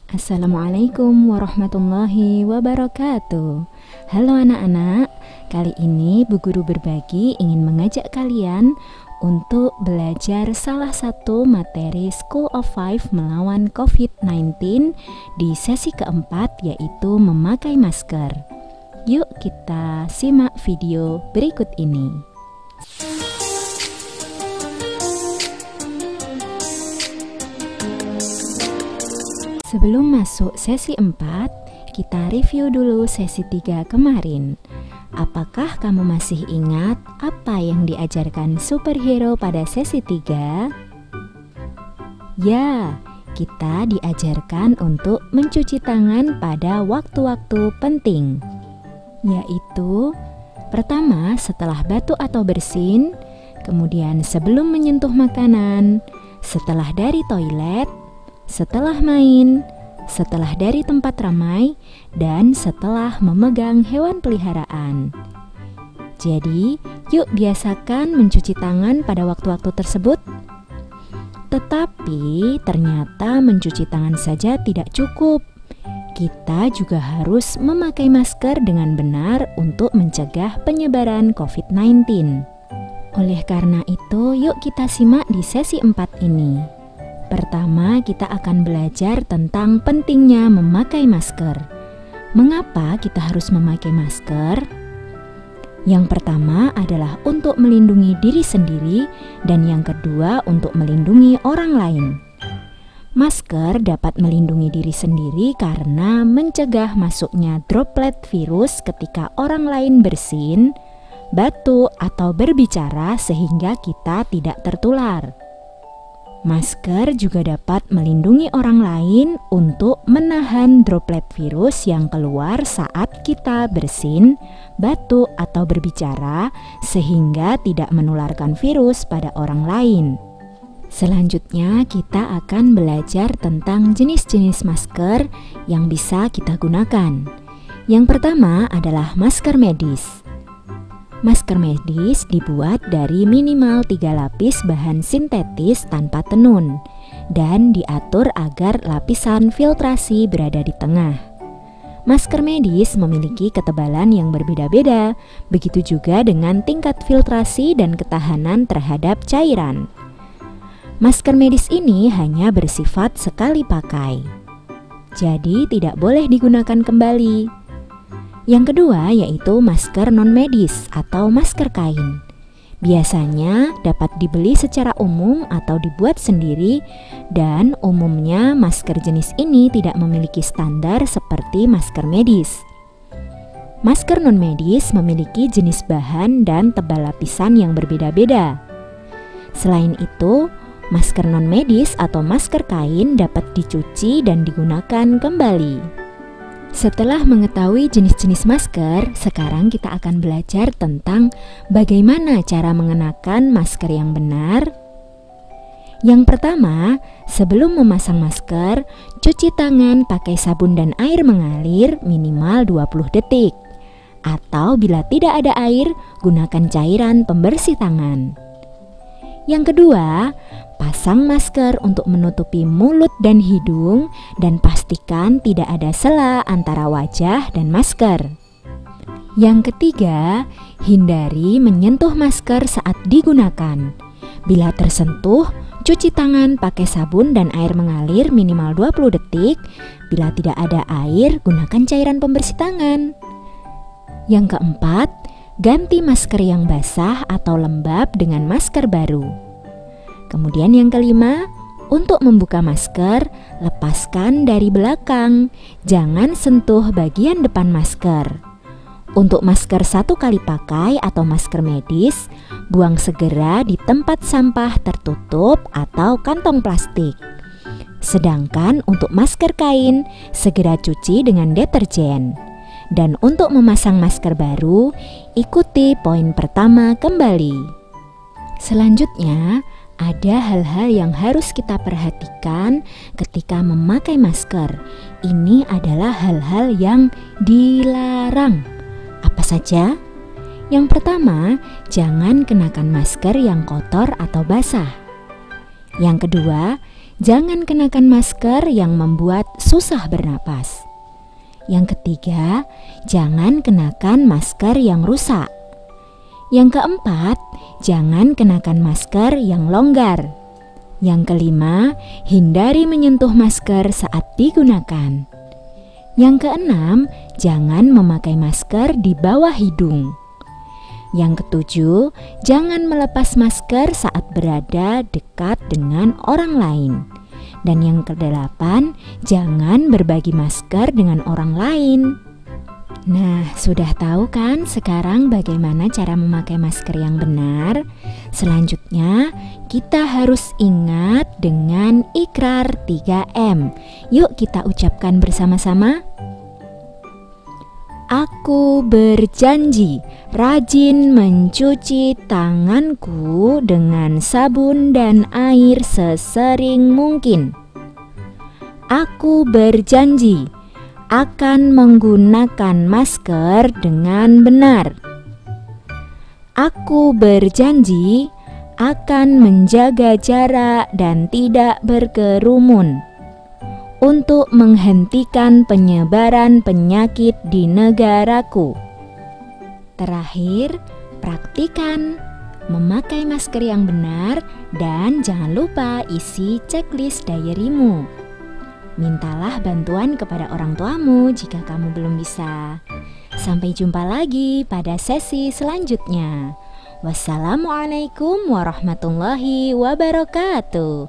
Assalamualaikum warahmatullahi wabarakatuh. Halo anak-anak, kali ini Bu Guru Berbagi ingin mengajak kalian untuk belajar salah satu materi School of Five melawan COVID-19 di sesi keempat, yaitu memakai masker. Yuk kita simak video berikut ini. Sebelum masuk sesi 4, kita review dulu sesi 3 kemarin. Apakah kamu masih ingat apa yang diajarkan superhero pada sesi 3? Ya, kita diajarkan untuk mencuci tangan pada waktu-waktu penting, yaitu pertama setelah batuk atau bersin, kemudian sebelum menyentuh makanan, setelah dari toilet, setelah main, setelah dari tempat ramai, dan setelah memegang hewan peliharaan. Jadi, yuk biasakan mencuci tangan pada waktu-waktu tersebut. Tetapi, ternyata mencuci tangan saja tidak cukup. Kita juga harus memakai masker dengan benar untuk mencegah penyebaran COVID-19. Oleh karena itu, yuk kita simak di sesi 4 ini. Pertama, kita akan belajar tentang pentingnya memakai masker. Mengapa kita harus memakai masker? Yang pertama adalah untuk melindungi diri sendiri, dan yang kedua untuk melindungi orang lain. Masker dapat melindungi diri sendiri karena mencegah masuknya droplet virus ketika orang lain bersin, batuk, atau berbicara sehingga kita tidak tertular. Masker juga dapat melindungi orang lain untuk menahan droplet virus yang keluar saat kita bersin, batuk, atau berbicara sehingga tidak menularkan virus pada orang lain. Selanjutnya kita akan belajar tentang jenis-jenis masker yang bisa kita gunakan. Yang pertama adalah masker medis. Masker medis dibuat dari minimal 3 lapis bahan sintetis tanpa tenun dan diatur agar lapisan filtrasi berada di tengah. Masker medis memiliki ketebalan yang berbeda-beda, begitu juga dengan tingkat filtrasi dan ketahanan terhadap cairan. Masker medis ini hanya bersifat sekali pakai, jadi tidak boleh digunakan kembali. Yang kedua yaitu masker non-medis atau masker kain. Biasanya dapat dibeli secara umum atau dibuat sendiri, dan umumnya masker jenis ini tidak memiliki standar seperti masker medis. Masker non-medis memiliki jenis bahan dan tebal lapisan yang berbeda-beda. Selain itu, masker non-medis atau masker kain dapat dicuci dan digunakan kembali. Setelah mengetahui jenis-jenis masker, sekarang kita akan belajar tentang bagaimana cara mengenakan masker yang benar. Yang pertama, sebelum memasang masker, cuci tangan pakai sabun dan air mengalir minimal 20 detik. Atau bila tidak ada air, gunakan cairan pembersih tangan. Yang kedua, pasang masker untuk menutupi mulut dan hidung dan pastikan tidak ada sela antara wajah dan masker. Yang ketiga, hindari menyentuh masker saat digunakan. Bila tersentuh, cuci tangan pakai sabun dan air mengalir minimal 20 detik. Bila tidak ada air, gunakan cairan pembersih tangan. Yang keempat, ganti masker yang basah atau lembab dengan masker baru. Kemudian yang kelima, untuk membuka masker, lepaskan dari belakang. Jangan sentuh bagian depan masker. Untuk masker 1 kali pakai atau masker medis, buang segera di tempat sampah tertutup atau kantong plastik. Sedangkan untuk masker kain, segera cuci dengan deterjen. Dan untuk memasang masker baru, ikuti poin pertama kembali. Selanjutnya, ada hal-hal yang harus kita perhatikan ketika memakai masker. Ini adalah hal-hal yang dilarang. Apa saja? Yang pertama, jangan kenakan masker yang kotor atau basah. Yang kedua, Jangan kenakan masker yang membuat susah bernapas. Yang ketiga, jangan kenakan masker yang rusak. Yang keempat, jangan kenakan masker yang longgar. Yang kelima, hindari menyentuh masker saat digunakan. Yang keenam, jangan memakai masker di bawah hidung. Yang ketujuh, jangan melepas masker saat berada dekat dengan orang lain. Dan yang kedelapan, jangan berbagi masker dengan orang lain. Nah, sudah tahu kan sekarang bagaimana cara memakai masker yang benar? Selanjutnya, kita harus ingat dengan ikrar 3M. Yuk kita ucapkan bersama-sama. Aku berjanji rajin mencuci tanganku dengan sabun dan air sesering mungkin. Aku berjanji akan menggunakan masker dengan benar. Aku berjanji akan menjaga jarak dan tidak berkerumun untuk menghentikan penyebaran penyakit di negaraku. Terakhir, praktikan memakai masker yang benar dan jangan lupa isi checklist diarymu. Mintalah bantuan kepada orang tuamu jika kamu belum bisa. Sampai jumpa lagi pada sesi selanjutnya. Wassalamualaikum warahmatullahi wabarakatuh.